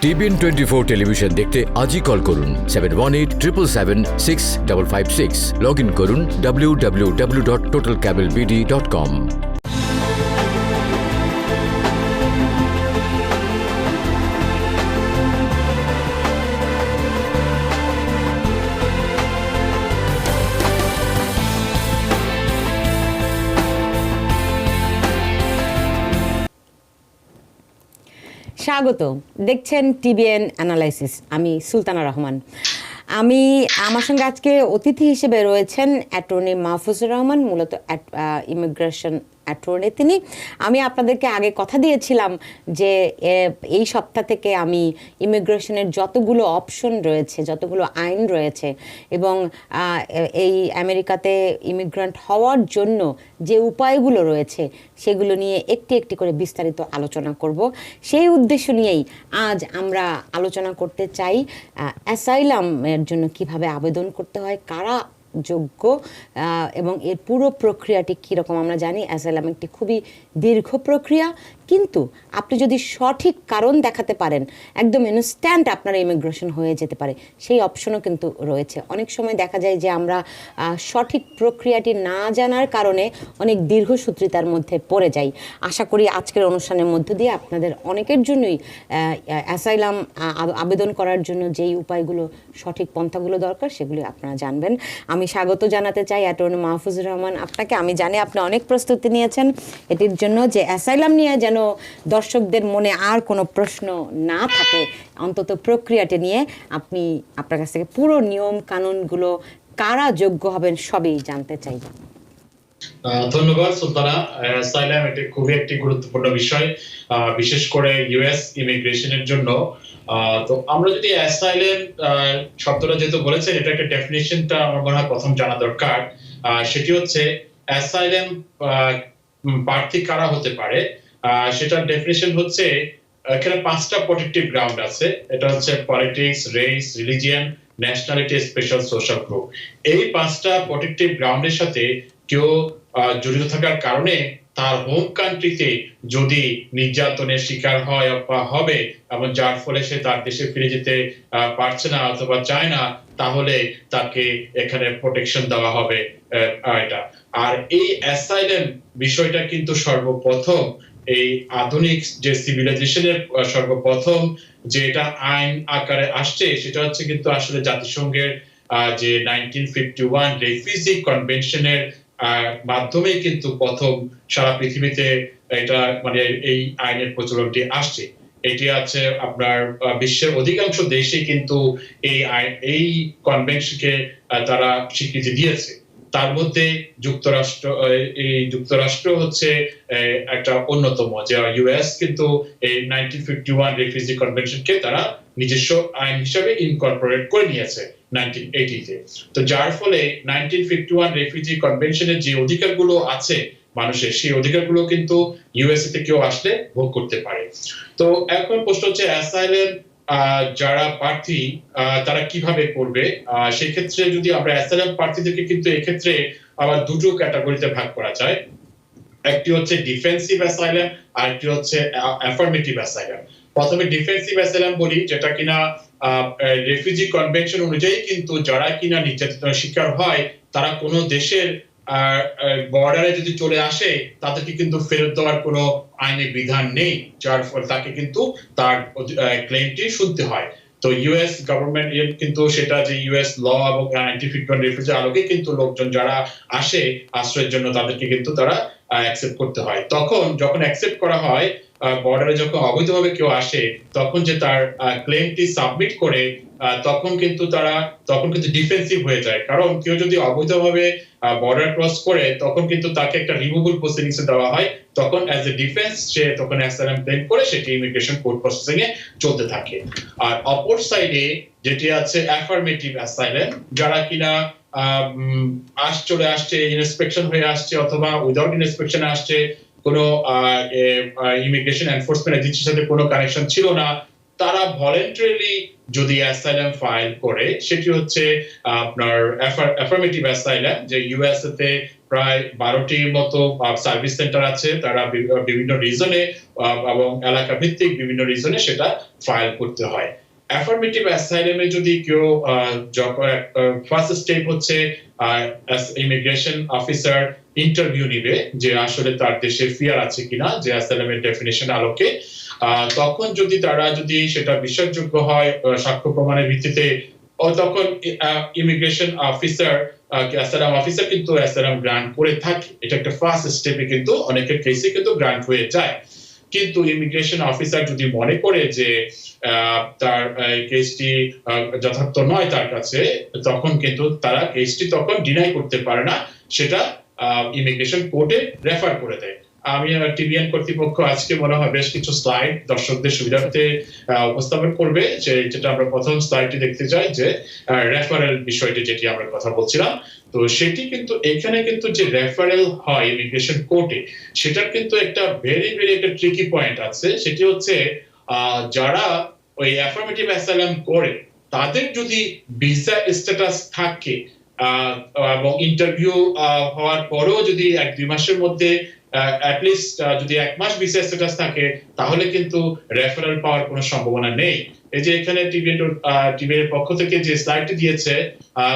TBN 24 television দেখতে আজই call করুন 7187776556। লগ ইন করুন www.totalcablebd.com। স্বাগত, দেখছেন টিবিএন অ্যানালাইসিস। আমি সুলতানা রহমান। আমার সঙ্গে আজকে অতিথি হিসেবে রয়েছেন অ্যাটর্নি মাহফুজুর রহমান, মূলত ইমিগ্রেশন অ্যাটর্নি তিনি। আমি আপনাদেরকে আগে কথা দিয়েছিলাম যে এই সপ্তাহ থেকে আমি ইমিগ্রেশনের যতগুলো অপশন রয়েছে, যতগুলো আইন রয়েছে এবং এই আমেরিকাতে ইমিগ্রান্ট হওয়ার জন্য যে উপায়গুলো রয়েছে সেগুলো নিয়ে একটি একটি করে বিস্তারিত আলোচনা করব। সেই উদ্দেশ্য নিয়েই আজ আমরা আলোচনা করতে চাই অ্যাসাইলামের জন্য কিভাবে আবেদন করতে হয়, কারা যোগ্য এবং এর পুরো প্রক্রিয়াটি কীরকম। আমরা জানি অ্যাসাইলাম একটি খুবই দীর্ঘ প্রক্রিয়া, কিন্তু আপনি যদি সঠিক কারণ দেখাতে পারেন একদম ইনস্ট্যান্ট আপনার ইমিগ্রেশন হয়ে যেতে পারে, সেই অপশনও কিন্তু রয়েছে। অনেক সময় দেখা যায় যে আমরা সঠিক প্রক্রিয়াটি না জানার কারণে অনেক দীর্ঘসূত্রিতার মধ্যে পড়ে যাই। আশা করি আজকের অনুষ্ঠানের মধ্য দিয়ে আপনাদের অনেকের জন্যই অ্যাসাইলাম আবেদন করার জন্য যেই উপায়গুলো, সঠিক পন্থাগুলো দরকার সেগুলি আপনারা জানবেন। আমি স্বাগত জানাতে চাই অ্যাটর্নি মাহফুজুর রহমান আপনাকে। আমি জানি আপনি অনেক প্রস্তুতি নিয়েছেন এটির জন্য, যে অ্যাসাইলাম নিয়ে যেন দর্শকদের মনে আর কোনো প্রশ্ন না থাকে, অন্তত প্রক্রিয়াটি নিয়ে আপনি আপনার কাছ থেকে পুরো নিয়ম কানুনগুলো, কারা যোগ্য হবেন সবই জানতে চাই। ধন্যবাদ সুলতানা। অ্যাসাইলাম এটি খুবই একটি গুরুত্বপূর্ণ বিষয়, বিশেষ করে ইউএস ইমিগ্রেশনের জন্য। তো আমরা যদি অ্যাসাইলাম শব্দটা যেহেতু বলেছেন, এটা একটা ডেফিনিশনটা আমার মনে হয় প্রথম জানা দরকার। সেটি হচ্ছে অ্যাসাইলাম প্রার্থী কারা হতে পারে। সেটার ডেফিনিশন হচ্ছে এখানে 5টা প্রোটেক্টিভ গ্রাউন্ড আছে। এটা হচ্ছে politics, race, religion, nationality, special social group. এই 5টা প্রোটেক্টিভ গ্রাউন্ডের সাথে কেউ জড়িত থাকার কারণে তার হোম কান্ট্রিতে যদি নির্যাতনের শিকার হয় বা হবে এবং যার ফলে সে তার দেশে ফিরে যেতে পারছে না অথবা চায় না, তাহলে তাকে এখানে প্রোটেকশন দেওয়া হবে। এটা আর এই অ্যাসাইলাম বিষয়টা কিন্তু সর্বপ্রথম এই আধুনিক যে সিভিলাইজেশনের সর্বপ্রথম যে এটা আইন আকারে আসছে, সেটা হচ্ছে কিন্তু আসলে জাতিসংঘের যে 1951 রেফিউজি কনভেনশনের মাধ্যমে কিন্তু প্রথম সারা পৃথিবীতে এটা মানে এই আইনের প্রচলনটি আসছে। এটি আছে আপনার বিশ্বের অধিকাংশ দেশে কিন্তু এই কনভেনশনকে তারা স্বীকৃতি দিয়েছে। তার মধ্যে যুক্তরাষ্ট্র হচ্ছে একটা অন্যতম, যে ইউএস কিন্তু এই 1951 রেফিউজি কনভেনশনকে তারা নিজস্ব আইন হিসেবে ইনকর্পোরেট করে নিয়েছে 1980-তে। তো যার ফলে 1951 রেফিউজি কনভেনশনের যে অধিকারগুলো আছে মানুষের, সেই অধিকারগুলো কিন্তু ইউএসএ তে কেউ আসলে ভোগ করতে পারে। তো এখন প্রশ্ন হচ্ছে অ্যাসাইলাম যারা প্রার্থী তারা কিভাবে করবে। সেক্ষেত্রে যদি আমরা অ্যাসাইলাম প্রার্থীদেরকে কিন্তু এক্ষেত্রে আবার দুটো ক্যাটাগরিতে ভাগ করা যায়। একটি হচ্ছে ডিফেন্সিভ অ্যাসাইলাম আর একটি হচ্ছে অ্যাফার্মেটিভ অ্যাসাইলাম। প্রথমে ডিফেন্সিভ অ্যাসাইলাম বলি, যেটা কিনা রেফিউজি কনভেনশন অনুযায়ী কিন্তু যারা কিনা নির্যাতনের শিকার হয় তারা কোনো দেশের বর্ডারে যদি চলে আসে তাদেরকে কিন্তু ফেরত দেওয়ার কোনো আইনি বিধান নেই, যার ফলে তাকে কিন্তু তার ক্লেমটি শুনতে হয়। তো ইউএস গভর্নমেন্ট কিন্তু সেটা যে ইউএস ল এবং 1951 রেফিউজি আলোকে কিন্তু লোকজন যারা আসে আশ্রয়ের জন্য তাদেরকে কিন্তু তারা অ্যাকসেপ্ট করতে হয়। তখন যখন অ্যাকসেপ্ট করা হয়, বর্ডারে যখন অবৈধভাবে কেউ আসে, তখন যে তার ক্লেমটি সাবমিট করে তখন কিন্তু ডিফেন্সিভ হয়ে যায়। কারণ কেউ যদি অবৈধভাবে বর্ডার ক্রস করে তখন কিন্তু তাকে একটা রিমুভাল প্রসিডিংস দেওয়া হয়। তখন অ্যাজ এ ডিফেন্স সে তখন অ্যাসাইলাম ক্লেম করে সেটি ইমিগ্রেশন কোর্ট প্রসেসিং এ চলতে থাকে। আর অপর সাইডে যেটি আছে অ্যাফার্মেটিভ অ্যাসাইলাম, যারা কিনা চলে আসছে, ইন্সপেকশন হয়ে আসছে অথবা উইদাউট ইন্সপেকশন আসছে, কোনো ইমিগ্রেশন এনফোর্সমেন্ট এজেন্সির সাথে কোনো কানেকশন ছিল না, তারা ভলেন্টারিলি যদি অ্যাসাইলাম ফাইল করে, সেটি হচ্ছে আপনার অ্যাফার্মেটিভ অ্যাসাইলাম, যে ইউএসএ তে প্রায় 12টির মতো সার্ভিস সেন্টার আছে, তারা বিভিন্ন রিজনে এবং এলাকা ভিত্তিক বিভিন্ন রিজনে সেটা ফাইল করতে হয়। অ্যাফার্মেটিভ অ্যাসাইলামে যদি কেউ ফার্স্ট স্টেপ হচ্ছে ইমিগ্রেশন অফিসার ইন্টারভিউ নিবে যে আসলে তার দেশে ফিয়ার আছে কিনা, যে অ্যাসাইলামের ডেফিনিশন আলোকে। তখন যদি তারা যদি সেটা বিশ্বাসযোগ্য হয় সাক্ষ্য প্রমাণের ভিত্তিতে, তখন ইমিগ্রেশন অফিসার অ্যাসাইলাম অফিসার কিন্তু অ্যাসাইলাম গ্রান্ট করে থাকে। এটা একটা ফার্স্ট স্টেপে কিন্তু অনেকের কেসে কিন্তু গ্রান্ট হয়ে যায়। কিন্তু ইমিগ্রেশন অফিসার যদি মনে করে যে তার কেসটি যথার্থ নয় তার কাছে, তখন কিন্তু তারা কেসটি তখন ডিনাই করতে পারে না, সেটা ইমিগ্রেশন কোর্টে রেফার করে দেয়। আমি টিবিএন কর্তৃপক্ষ আজকে মনে হয় বেশ কিছু স্লাইড দর্শকদের সুবিধার্থে উপস্থাপন করবে, যেটা আমরা প্রথম স্লাইডটি দেখতে চাই, যে রেফারেল বিষয়টি যেটি আমরা কথা বলছিলাম। তো সেটি কিন্তু এখানে কিন্তু যে রেফারেল হয় ইমিগ্রেশন কোর্টে, সেটার কিন্তু একটা ভেরি একটা ট্রিকি পয়েন্ট আছে। সেটি হচ্ছে যারা ওই অ্যাফার্মেটিভ অ্যাসাইলাম করে, তাদের যদি ভিসা স্ট্যাটাস থাকে এবং ইন্টারভিউ হওয়ার পরেও যদি 1-2 মাসের মধ্যে অ্যাটলিস্ট যদি 1 মাস ভিসা স্ট্যাটাস থাকে, তাহলে কিন্তু রেফারেল পাওয়ার কোনো সম্ভাবনা নেই। এই যে এখানে টিভির পক্ষ থেকে যে স্লাইডটি দিয়েছে,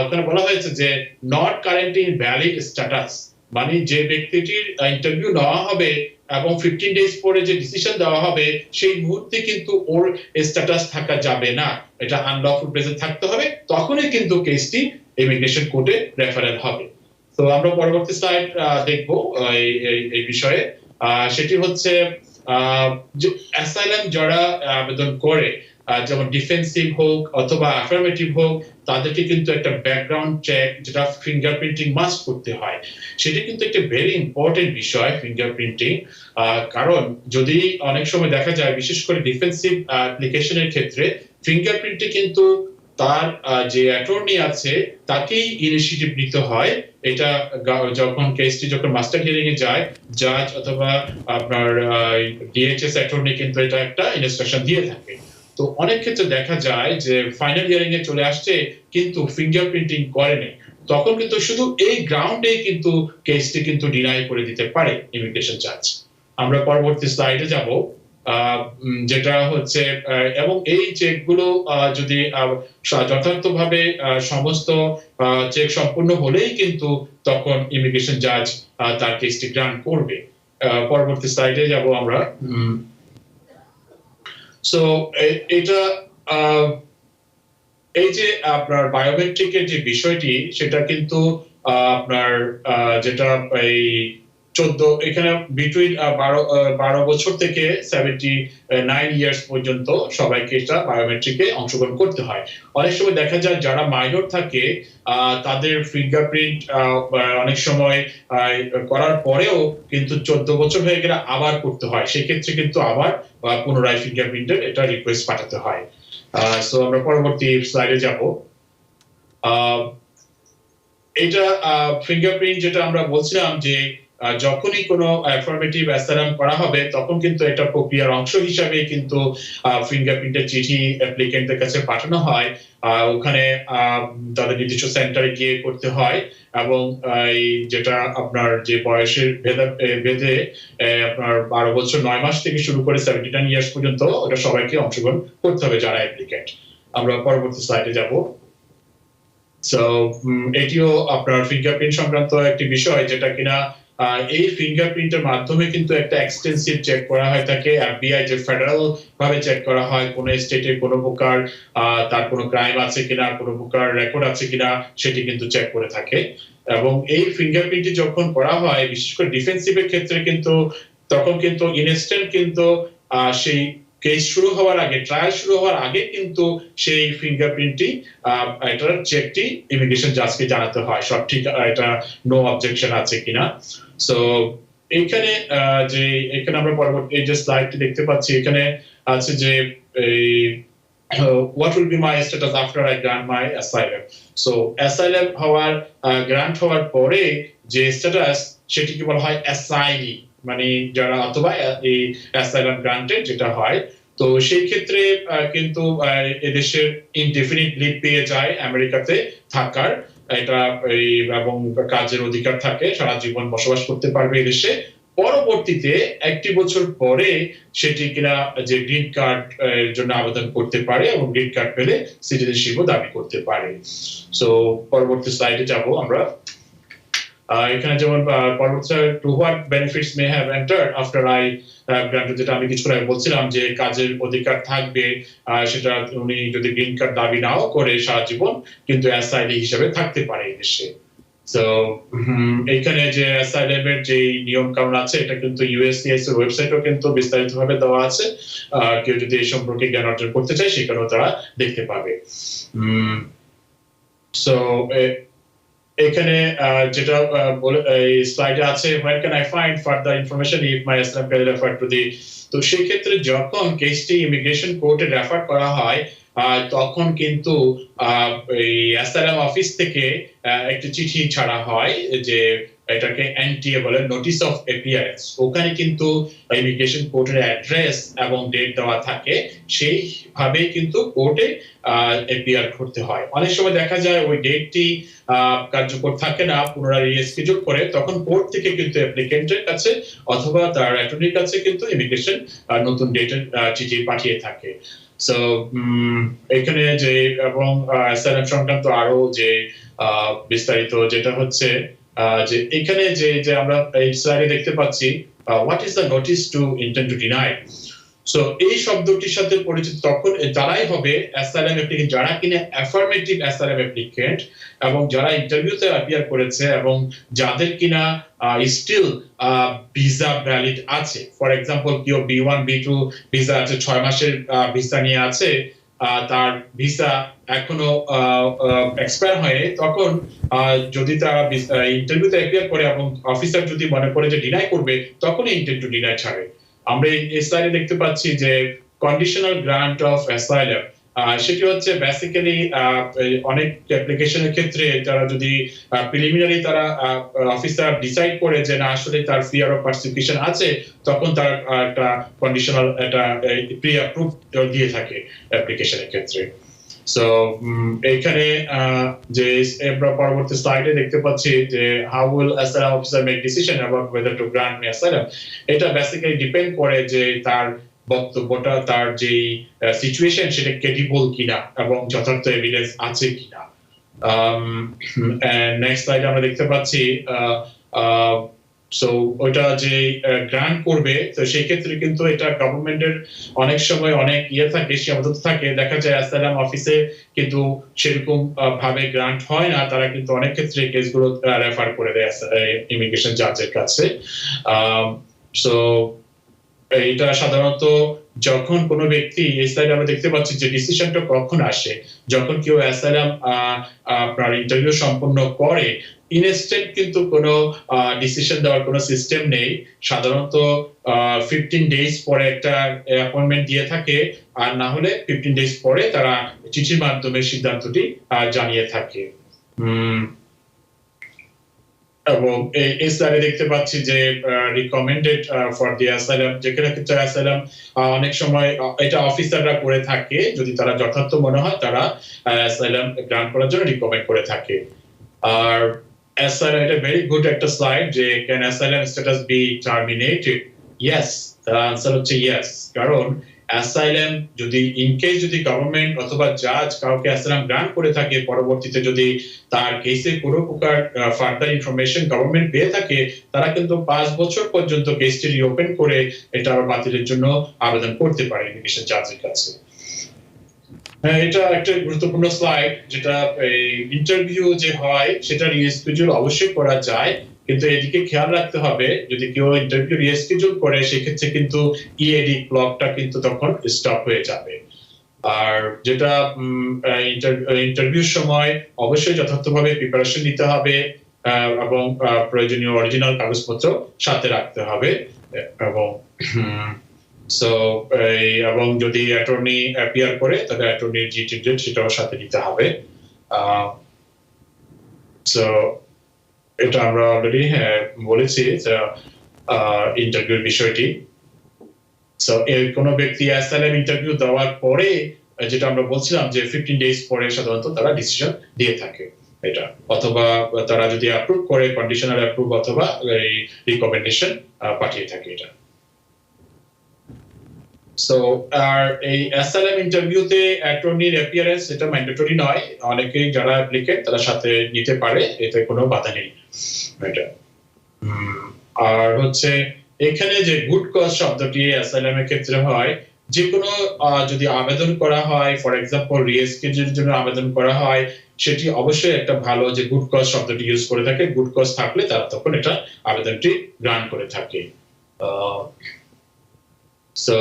ওখানে বলা হয়েছে যে not currently in valid status, মানে যে ব্যক্তিটির ইন্টারভিউ নেওয়া হবে এবং 15 ডেজ পরে যে ডিসিশন দেওয়া হবে, সেই মুহূর্তে কিন্তু ওর স্ট্যাটাস থাকা যাবে না, এটা আনলফুল প্রেজেন্ট থাকতে হবে, তখনই কিন্তু কেসটি ইমিগ্রেশন কোর্টে রেফারেল হবে। তো আমরা পরবর্তী স্লাইড দেখব এই বিষয়ে। সেটি হচ্ছে যে অ্যাসাইলাম যারা আবেদন করে, যেমন ডিফেন্সিভ হোক অথবা অ্যাফার্মেটিভ হোক, তাদেরকে কিন্তু একটা ব্যাকগ্রাউন্ড চেক, যেটা ফিঙ্গারপ্রিন্টিং মাস্ট করতে হয়। সেটা কিন্তু একটা ভেরি ইম্পর্টেন্ট বিষয় ফিঙ্গারপ্রিন্টিং, কারণ যদি অনেক সময় দেখা যায় বিশেষ করে ডিফেন্সিভ অ্যাপ্লিকেশনের ক্ষেত্রে ফিঙ্গারপ্রিন্টে কিন্তু তার যে অ্যাটর্নি আছে তাকেই ইনিশিয়েটিভ নিতে হয়। এটা যখন কেসটি যখন মাস্টার হিয়ারিং এ যায়, জাজ অথবা আপনার ডিএইচএস অ্যাটর্নি কিন্তু এটা একটা ইনস্ট্রাকশন দিয়ে থাকে। তো অনেক ক্ষেত্রে দেখা যায় যে ফাইনাল হিয়ারিং এ চলে আসছে কিন্তু ফিঙ্গারপ্রিন্টিং করেনি, তখন কিন্তু শুধু এই গ্রাউন্ডে কিন্তু কেসটি কিন্তু ডিনাই করে দিতে পারে ইমিগ্রেশন জাজ। আমরা পরবর্তী স্লাইডে যাব, যেটা হচ্ছে এবং এই চেকগুলো যদি যথার্থভাবে সমস্ত চেক সম্পূর্ণ হলেই কিন্তু তখন ইমিগ্রেশন জাজ তার কেসটি গ্রান্ট করবে। পরবর্তী স্লাইডে যাব আমরা। সো এটা এই যে আপনার বায়োমেট্রিকের যে বিষয়টি, সেটা কিন্তু আপনার যেটা এই 14 এখানে বিটুইন 12 বছর থেকে 79 ইয়ার্স পর্যন্ত সবাইকে এটা বায়োমেট্রিকে অংশগ্রহণ করতে হয়। অনেক সময় দেখা যায় যারা মাইনর থাকে তাদের ফিঙ্গারপ্রিন্ট অনেক সময় করার পরেও কিন্তু 14 বছর হয়ে গেলে আবার করতে হয়, সেক্ষেত্রে কিন্তু আবার পুনরায় ফিঙ্গারপ্রিন্টের এটা রিকোয়েস্ট পাঠাতে হয়। সো আমরা পরবর্তী স্লাইডে যাব। এটা ফিঙ্গারপ্রিন্ট যেটা আমরা বলছিলাম যে যখনই কোনো অ্যাফার্মেটিভ অ্যাসাইলাম করা হবে, তখন কিন্তু এটা প্রক্রিয়ার অংশ হিসাবে কিন্তু ফিঙ্গারপ্রিন্টের চিঠি অ্যাপ্লিকেন্টের কাছে পাঠানো হয়। ওখানে তাদের নির্দিষ্ট সেন্টারে গিয়ে করতে হয় এবং যেটা আপনার যে বয়সের ভেদে আপনার 12 বছর 9 মাস থেকে শুরু করে 79 ইয়ার্স পর্যন্ত ওটা সবাইকে অংশগ্রহণ করতে হবে যারা অ্যাপ্লিকেন্ট। আমরা পরবর্তী স্লাইডে যাব। সো এটিও আপনার ফিঙ্গারপ্রিন্ট সংক্রান্ত একটি বিষয়, যেটা কিনা এই ফিঙ্গারপ্রিন্টের মাধ্যমে কিন্তু একটা এক্সটেন্সিভ চেক করা হয় থাকে। এফবিআই যে ফেডারেল ভাবে চেক করা হয় কোন স্টেটে কোন প্রকার তার কোনো ক্রাইম আছে কিনা, কোন প্রকার রেকর্ড আছে কিনা, সেটি কিন্তু চেক করে থাকে। এবং এই ফিঙ্গারপ্রিন্টটি যখন করা হয়, বিশেষ করে ডিফেন্সিভের ক্ষেত্রে কিন্তু তখন কিন্তু ইনস্ট্যান্ট কিন্তু সেই কেস শুরু হওয়ার আগে, ট্রায়াল শুরু হওয়ার আগে কিন্তু সেই ফিঙ্গারপ্রিন্টটি এটার চেকটি ইমিগ্রেশন জাজকে জানাতে হয় সব ঠিক, এটা নো অবজেকশন আছে কিনা। সো এখানে আমরা পরবর্তী এই যে স্লাইডটি দেখতে পাচ্ছি, এখানে আছে যে what will be my status after I grant my asylum. So asylum হওয়ার গ্রান্ট হওয়ার পরে যে স্ট্যাটাস, সেটিকে বলা হয় অ্যাসাইলি, মানে যারা অথবা এই অ্যাসাইলাম গ্রান্টেড যেটা হয়। তো সেই ক্ষেত্রে কিন্তু এদেশের ইনডেফিনিট লিভ পেয়ে যায় আমেরিকাতে থাকার, এটা এবং কাজের অধিকার থাকে, সারা জীবন বসবাস করতে পারবে এদেশে। পরবর্তীতে একটি বছর পরে সেটি কিনা যে গ্রিন কার্ড এর জন্য আবেদন করতে পারে এবং গ্রিন কার্ড পেলে সিটিজেনশিপও দাবি করতে পারে। সো পরবর্তী স্লাইডে যাব আমরা। এখানে যেমন পরবর্তী to what benefits may have entered after I granted, যেটা আমি কিছুক্ষণ আগে বলছিলাম যে কাজের অধিকার থাকবে, সেটা উনি যদি গ্রিন কার্ড দাবি নাও করে সারা জীবন কিন্তু অ্যাসাইলি হিসেবে থাকতে পারে এই দেশে। সো এখানে যে অ্যাসাইলামের যে নিয়ম কানুন আছে এটা কিন্তু ইউএসসিআইএস এর ওয়েবসাইটেও কিন্তু বিস্তারিতভাবে দেওয়া আছে, কেউ যদি এই সম্পর্কে জ্ঞান অর্জন করতে চায় সেখানেও তারা দেখতে পাবে। সো এখানে যেটা এই স্লাইডে আছে, where can I find further information if my asylum case referred to the, তো সেই ক্ষেত্রে যখন কেসটি ইমিগ্রেশন কোর্টে রেফার করা হয় তখন কিন্তু এই অ্যাসাইলাম অফিস থেকে একটা চিঠি ছাড়া হয় যে এটাকে এনটিএ বলে, নোটিস অফ অ্যাপিয়ারেন্স। ওখানে কিন্তু ইমিগ্রেশন কোর্টের অ্যাড্রেস এবং ডেট দেওয়া থাকে, সেইভাবে কিন্তু কোর্টে অ্যাপিয়ার করতে হয়। অনেক সময় দেখা যায় ওই ডেটটি কার্যকর থাকে না, পুনরায় রিস্কেডিউল করে, তখন কোর্ট থেকে কিন্তু অ্যাপ্লিকেন্টের কাছে অথবা তার অ্যাটর্নির কাছে কিন্তু ইমিগ্রেশন নতুন ডেটের চিঠি পাঠিয়ে থাকে। সো এখানে যে এবং অ্যাসাইলাম সংক্রান্ত আরো যে বিস্তারিত যেটা হচ্ছে যে এখানে যে আমরা এই স্লাইডে দেখতে পাচ্ছি, what is the notice two intend to deny. So এই শব্দটির সাথে পরিচিত তখন যারাই হবে অ্যাসাইলাম অ্যাপ্লিকেন্ট, যারা কিনা অ্যাফার্মেটিভ অ্যাসাইলাম অ্যাপ্লিকেন্ট এবং যারা ইন্টারভিউতে অ্যাপিয়ার করেছে এবং যাদের কিনা স্টিল ভিসা ভ্যালিড আছে। ফর এক্সাম্পল কেউ B1 B2 ভিসা আছে, 6 মাসের ভিসা নিয়ে আছে, তার ভিসা এখনো এক্সপায়ার হয়ে, তখন যদি তারা ইন্টারভিউতে অ্যাপিয়ার করে এবং অফিসার যদি মনে করে যে ডিনাই করবে, তখনই ইন্টেন্ড টু ডিনাই ছাড়ে। আমরা এই স্লাইডে দেখতে পাচ্ছি যে কন্ডিশনাল গ্রান্ট অফ অ্যাসাইলাম, সেটি হচ্ছে বেসিক্যালি অনেক অ্যাপ্লিকেশনের ক্ষেত্রে যারা যদি প্রিলিমিনারি তারা অফিসার ডিসাইড করে যে না আসলে তার ফিয়ার অফ পারসিকিউশন আছে, তখন তার একটা কন্ডিশনাল একটা প্রি অ্যাপ্রুভ দিয়ে থাকে অ্যাপ্লিকেশনের ক্ষেত্রে। সো এখানে যে পরবর্তী স্লাইডে দেখতে পাচ্ছি যে how will asylum officer make decision about weather two grant me asylum. এটা বেসিক্যালি ডিপেন্ড করে যে তার বক্তব্যটা, তার যে সিচুয়েশন সেটা ক্রেডিবল কিনা এবং যথার্থ এভিডেন্স আছে কিনা। নেক্সট স্লাইডে আমরা দেখতে পাচ্ছি সো ওটা যে গ্রান্ট করবে, তো সেই ক্ষেত্রে কিন্তু এটা গভর্নমেন্টের অনেক সময় অনেক থাকে, সীমাবদ্ধতা থাকে। দেখা যায় অ্যাসাইলাম অফিসে কিন্তু সেরকম ভাবে গ্রান্ট হয় না, তারা কিন্তু অনেক ক্ষেত্রে কেসগুলো রেফার করে দেয় ইমিগ্রেশন জাজের কাছে। সো এটা সাধারণত যখন কোনো ব্যক্তি, এই স্লাইডে আমরা দেখতে পাচ্ছি যে ডিসিশনটা কখন আসে, যখন কেউ অ্যাসাইলাম আপনার ইন্টারভিউ সম্পন্ন করে, ইনস্ট্যান্ট কিন্তু কোনো ডিসিশন দেওয়ার কোনো সিস্টেম নেই। সাধারণত 15 ডেজ পরে একটা অ্যাপয়েন্টমেন্ট দিয়ে থাকে, আর না হলে 15 ডেজ পরে তারা চিঠির মাধ্যমে সিদ্ধান্তটি জানিয়ে থাকে। এবং এই স্লাইডে দেখতে পাচ্ছি যে রিকমেন্ডেড ফর দি অ্যাসাইলাম, যেখানে ক্ষেত্রে অ্যাসাইলাম অনেক সময় এটা অফিসাররা করে থাকে, যদি তারা যথার্থ মনে হয় তারা অ্যাসাইলাম গ্রান্ট করার জন্য রিকমেন্ড করে থাকে। আর অ্যাসাইলাম এটা ভেরি গুড একটা স্লাইড যে can asylum status be terminated. Yes, তার আনসার হচ্ছে ইয়েস, কারণ অ্যাসাইলাম যদি ইন কেস যদি গভর্নমেন্ট অথবা জাজ কাউকে অ্যাসাইলাম গ্রান্ট করে থাকে, পরবর্তীতে যদি তার কেসে কোনো প্রকার ফার্দার ইনফরমেশন গভর্নমেন্ট পেয়ে থাকে, তারা কিন্তু 5 বছর পর্যন্ত কেসটি রিওপেন করে এটা আবার বাতিলের জন্য আবেদন করতে পারে ইমিগ্রেশন জাজের কাছে। এটা একটা গুরুত্বপূর্ণ স্লাইড, যেটা ইন্টারভিউ যে হয় সেটা রিস্কেডিউল অবশ্যই করা যায়, কিন্তু এদিকে খেয়াল রাখতে হবে যদি কেউ ইন্টারভিউ রিস্কেডিউল করে সেক্ষেত্রে কিন্তু ইএডি ক্লকটা কিন্তু তখন স্টপ হয়ে যাবে। আর যেটা ইন্টারভিউর সময় অবশ্যই যথার্থভাবে প্রিপারেশন নিতে হবে এবং প্রয়োজনীয় অরিজিনাল কাগজপত্র সাথে রাখতে হবে, এবং সো এবং যদি অ্যাটর্নি অ্যাপিয়ার করে তাহলে অ্যাটর্নির যে টিকিট সেটাও সাথে নিতে হবে। সো এটা আমরা অলরেডি বলেছি ইন্টারভিউর বিষয়টি। সো এর কোনো ব্যক্তি অ্যাসাইলাম ইন্টারভিউ দেওয়ার পরে যেটা আমরা বলছিলাম যে 15 ডেজ পরে সাধারণত তারা ডিসিশন দিয়ে থাকে এটা, অথবা তারা যদি অ্যাপ্রুভ করে কন্ডিশনাল অ্যাপ্রুভ অথবা এই রিকমেন্ডেশন পাঠিয়ে থাকে এটা। সো আর এই অ্যাসাইলাম ইন্টারভিউতে অ্যাটর্নির অ্যাপিয়ারেন্স এটা ম্যান্ডেটরি নয়, অনেকেই যারা অ্যাপ্লিকেন্ট তারা সাথে নিতে পারে, এতে কোনো বাধা নেই এটা। আর হচ্ছে এখানে যে গুড কজ শব্দটি অ্যাসাইলামের ক্ষেত্রে হয়, যে কোনো যদি আবেদন করা হয়, ফর এক্সাম্পল রিএসকিউর জন্য আবেদন করা হয়, সেটি অবশ্যই একটা ভালো যে গুড কজ শব্দটি ইউজ করে থাকে, গুড কজ থাকলে তারা তখন এটা আবেদনটি গ্রান্ট করে থাকে। সো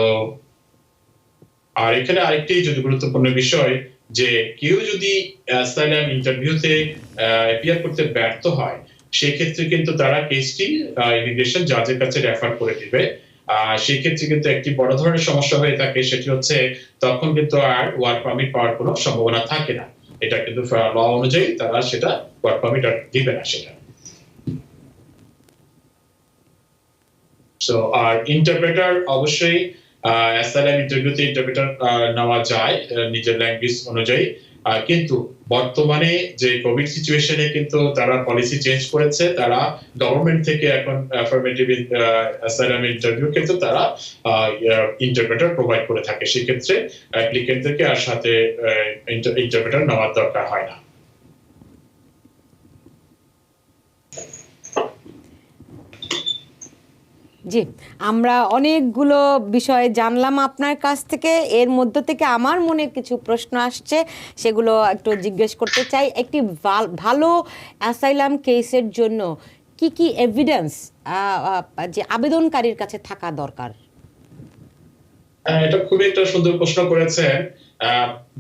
আর এখানে আরেকটি যদি গুরুত্বপূর্ণ বিষয় যে কেউ যদি অ্যাসাইলাম ইন্টারভিউতে অ্যাপিয়ার করতে ব্যর্থ হয়, সেক্ষেত্রে কিন্তু তারা কেসটি ইমিগ্রেশন জাজের কাছে রেফার করে দিবে। সেই ক্ষেত্রে কিন্তু একটি বড় ধরনের সমস্যা হয়ে থাকে, সেটি হচ্ছে তখন কিন্তু আর ওয়ার্ক পারমিট পাওয়ার কোনো সম্ভাবনা থাকে না। এটা কিন্তু ল অনুযায়ী তারা সেটা ওয়ার্ক পারমিট আর দিবে না সেটা। সো আর ইন্টারপ্রেটার অবশ্যই অ্যাসাইলাম ইন্টারভিউতে ইন্টারপ্রেটার নেওয়া যায় নিজের ল্যাঙ্গুয়েজ অনুযায়ী, কিন্তু বর্তমানে যে কোভিড সিচুয়েশনে কিন্তু তারা পলিসি চেঞ্জ করেছে, তারা গভর্নমেন্ট থেকে এখন অ্যাফার্মেটিভ অ্যাসাইলাম ইন্টারভিউ কিন্তু তারা ইন্টারপ্রেটার প্রোভাইড করে থাকে, সেক্ষেত্রে অ্যাপ্লিকেন্টদেরকে আর সাথে ইন্টারপ্রেটার নেওয়ার দরকার হয় না। জি, আমরা অনেকগুলো বিষয় জানলাম আপনার কাছ থেকে। এর মধ্য থেকে আমার মনে কিছু প্রশ্ন আসছে, সেগুলো একটু জিজ্ঞেস করতে চাই। একটি ভালো অ্যাসাইলাম কেসের জন্য কি কি এভিডেন্স যে আবেদনকারীর কাছে থাকা দরকার? এটা খুবই একটা সুন্দর প্রশ্ন করেছেন।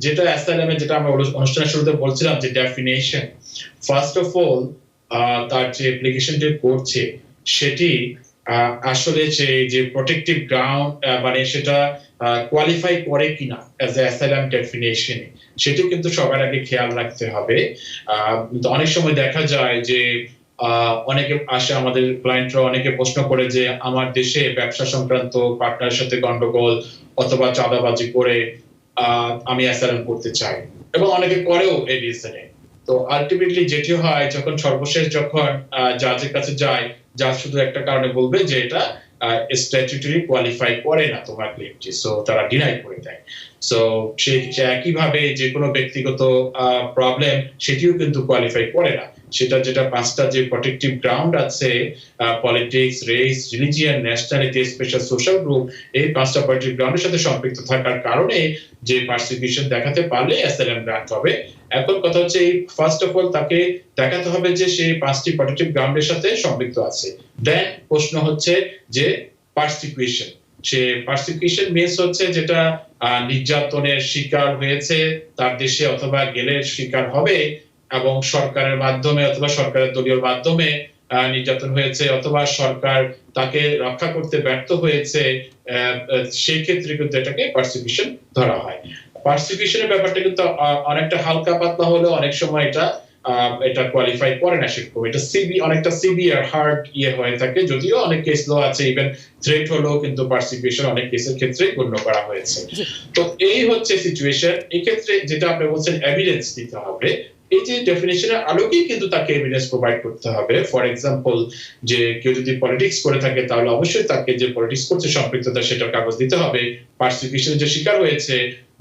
যেটা অ্যাসাইলামে যেটা আমরা অনুষ্ঠানের শুরুতে বলছিলাম যে ডেফিনেশন, ফার্স্ট অফ অল তার যে অ্যাপ্লিকেশনটি করছে সেটি আসলে যে প্রোটেক্টিভ গ্রাউন্ড মানে সেটা কোয়ালিফাই করে কিনা অ্যাজ এ অ্যাসাইলাম ডেফিনেশনে, সেটি কিন্তু সবার আগে খেয়াল রাখতে হবে। অনেক সময় দেখা যায় যে অনেকে আসে, আমাদের ক্লায়েন্টরা অনেকে প্রশ্ন করে যে আমার দেশে ব্যবসা সংক্রান্ত পার্টনারের সাথে গন্ডগোল অথবা চাঁদাবাজি করে আমি অ্যাসাইলাম করতে চাই, এবং অনেকে করেও এই রিজনে। তো আলটিমেটলি যেটি হয়, যখন সর্বশেষ যখন জাজের কাছে যায়, জাজ শুধু একটা কারণে বলবে যে এটা স্ট্যাচুটরি কোয়ালিফাই করে না তোমার ক্লেমটি, সো তারা ডিনাই করে দেয়। সো সে একইভাবে যে কোনো ব্যক্তিগত প্রবলেম সেটিও কিন্তু কোয়ালিফাই করে না। সেটা যেটা পাঁচটা যে প্রোটেক্টিভ গ্রাউন্ড আছে, politics, race, religion, nationality, special social group, এই পাঁচটা প্রোটেক্টিভ গ্রাউন্ডের সাথে সম্পৃক্ত থাকার কারণে যে পারসিকিউশন দেখাতে পারলে অ্যাসাইলাম গ্রান্ট হবে। এখন কথা হচ্ছে এই ফার্স্ট অফ অল তাকে দেখাতে হবে যে সেই পাঁচটি প্রোটেক্টিভ গ্রাউন্ডের সাথে সম্পৃক্ত আছে। দেন প্রশ্ন হচ্ছে যে পারসিকিউশন, সে পারসিকিউশন মিনস হচ্ছে যেটা নির্যাতনের শিকার হয়েছে তার দেশে অথবা গেলে শিকার হবে, এবং সরকারের মাধ্যমে অথবা সরকারের দলীয় মাধ্যমে নির্যাতন হয়েছে, অথবা সরকার তাকে রক্ষা করতে ব্যর্থ হয়েছে, সেই ক্ষেত্রে কিন্তু এটাকে পারসিকিউশন ধরা হয়। পারসিকিউশনের ব্যাপারটা কিন্তু অনেকটা হালকা পাতলা হলেও অনেক সময় এটা কোয়ালিফাই করে না সেরকম, এটা অনেকটা সিভিয়ার হার্ড হয়ে থাকে, যদিও অনেক কেস ল আছে ইভেন থ্রেট হলেও কিন্তু পারসিকিউশন অনেক কেসের ক্ষেত্রে গণ্য করা হয়েছে। তো এই হচ্ছে সিচুয়েশন। এই ক্ষেত্রে যেটা আপনি বলছেন এভিডেন্স দিতে হবে, এই যে ডেফিনিশনের আলোকেই কিন্তু তাকে এভিডেন্স প্রোভাইড করতে হবে। ফর এক্সাম্পল, যে কেউ যদি পলিটিক্স করে থাকে তাহলে অবশ্যই তাকে যে পলিটিক্স করছে সম্পৃক্ততা সেটার কাগজ দিতে হবে। পারসিকিউশনের যে শিকার হয়েছে,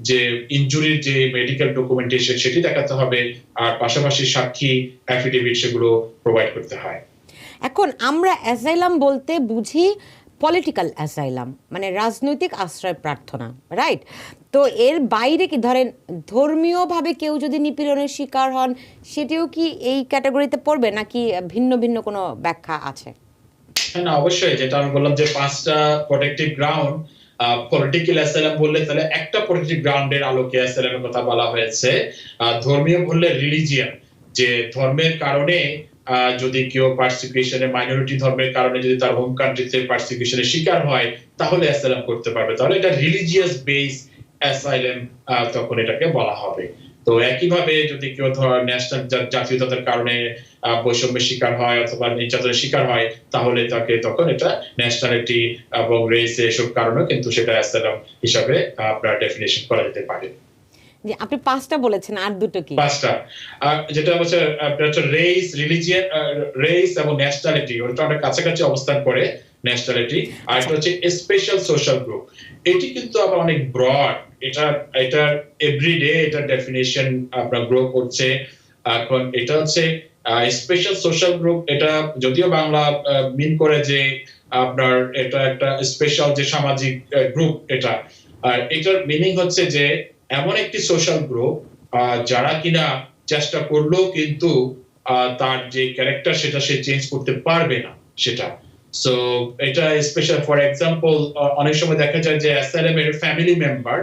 যে ইনজুরির যে মেডিকেল ডকুমেন্টেশন সেটি দেখাতে হবে, আর পাশাপাশি সাক্ষী, অ্যাফিডেভিট সেগুলো প্রোভাইড করতে হয়। এখন আমরা অ্যাসাইলাম বলতে বুঝি পলিটিক্যাল অ্যাসাইলাম, মানে রাজনৈতিক আশ্রয় প্রার্থনা, রাইট? তো এর বাইরে কি ধরেন ধর্মীয়ভাবে কেউ যদি নিপীড়নের শিকার হন, সেটিও কি এই ক্যাটাগরিতে পড়বে, নাকি ভিন্ন ভিন্ন কোনো ব্যাখ্যা আছে? হ্যাঁ, অবশ্যই। যেটা আমি বললাম যে পাঁচটা প্রোটেক্টিভ গ্রাউন্ড, পলিটিক্যাল অ্যাসাইলাম বললে তাহলে একটা প্রোটেক্টিভ গ্রাউন্ডের আলোকে অ্যাসাইলামের কথা বলা হয়েছে। ধর্মীয় বললে রিলিজিয়ন, যে ধর্মের কারণে যদি কেউ পারসিকিউশনে, মাইনরিটি ধর্মের কারণে যদি তার হোম কান্ট্রিতে পারসিকিউশনের শিকার হয় তাহলে অ্যাসাইলাম করতে পারবে, তাহলে এটা রিলিজিয়াস বেস অ্যাসাইলাম তখন এটাকে বলা হবে। তো একইভাবে যদি কেউ ধর ন্যাশনাল জাতীয়তার কারণে বৈষম্যের শিকার হয় অথবা নির্যাতনের শিকার হয়, তাহলে তাকে তখন এটা ন্যাশনালিটি এবং রেস এসব কারণে কিন্তু সেটা অ্যাসাইলাম হিসাবে আপনার ডেফিনিশন করা যেতে পারে। যে আপনি 5টা বলেছেন, আর দুটো কি? 5টা যেটা হচ্ছে আপনার হচ্ছে রেস, রিলিজিয়ন, রেস এবং ন্যাশনালিটি, ওটা অনেক কাছাকাছি অবস্থান করে ন্যাশনালিটি। আর এটা হচ্ছে স্পেশাল সোশ্যাল গ্রুপ। এটি কিন্তু আবার অনেক ব্রড, এটা এভরিডে এটা ডেফিনিশন আপনার গ্রো করছে। এখন এটা হচ্ছে স্পেশাল সোশ্যাল গ্রুপ, এটা যদিও বাংলা মিন করে যে আপনার এটা একটা স্পেশাল যে সামাজিক গ্রুপ, এটা আর এটার মিনিং হচ্ছে যে এমন একটি সোশ্যাল গ্রুপ যারা কিনা চেষ্টা করলেও কিন্তু তার যে ক্যারেক্টার সেটা সে চেঞ্জ করতে পারবে না সেটা। সো এটা স্পেশাল, ফর এক্সাম্পল অনেক সময় দেখা যায় যে অ্যাসাইলাম এর ফ্যামিলি মেম্বার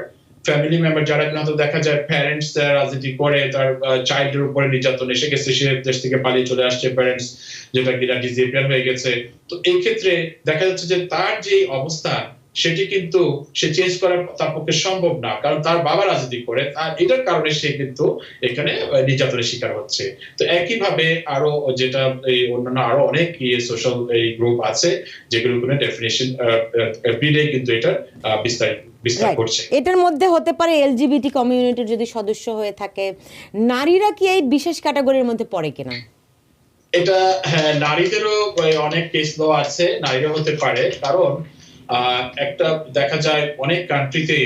যারা কিনা তো দেখা যায় প্যারেন্টস রাজনীতি করে, তার চাইল্ডের উপরে নির্যাতন এসে গেছে, সে দেশ থেকে পালিয়ে চলে আসছে, প্যারেন্টস যেটা কিনা ডিসঅ্যাপিয়ার হয়ে গেছে। তো এই ক্ষেত্রে দেখা যাচ্ছে যে তার যে অবস্থা সেটি কিন্তু সে চেঞ্জ করা তার পক্ষে সম্ভব না, কারণ তার বাবা রাজনীতি করে, আর এটার কারণে সে কিন্তু এখানে নির্যাতনের শিকার হচ্ছে। তো একইভাবে আরো যেটা এই অন্যান্য আরো অনেক সোশ্যাল এই গ্রুপ আছে যেগুলো কোনো ডেফিনিশন এভরিডে কিন্তু এটা বিস্তার করছে। এটার মধ্যে হতে পারে এলজিবিটি কমিউনিটির যদি সদস্য হয়ে থাকে, নারীরা কি এই বিশেষ ক্যাটাগরির মধ্যে পড়ে কিনা? এটা হ্যাঁ, নারীদেরও অনেক কেস ল আছে, নারীরা হতে পারে, কারণ একটা দেখা যায় অনেক কান্ট্রিতে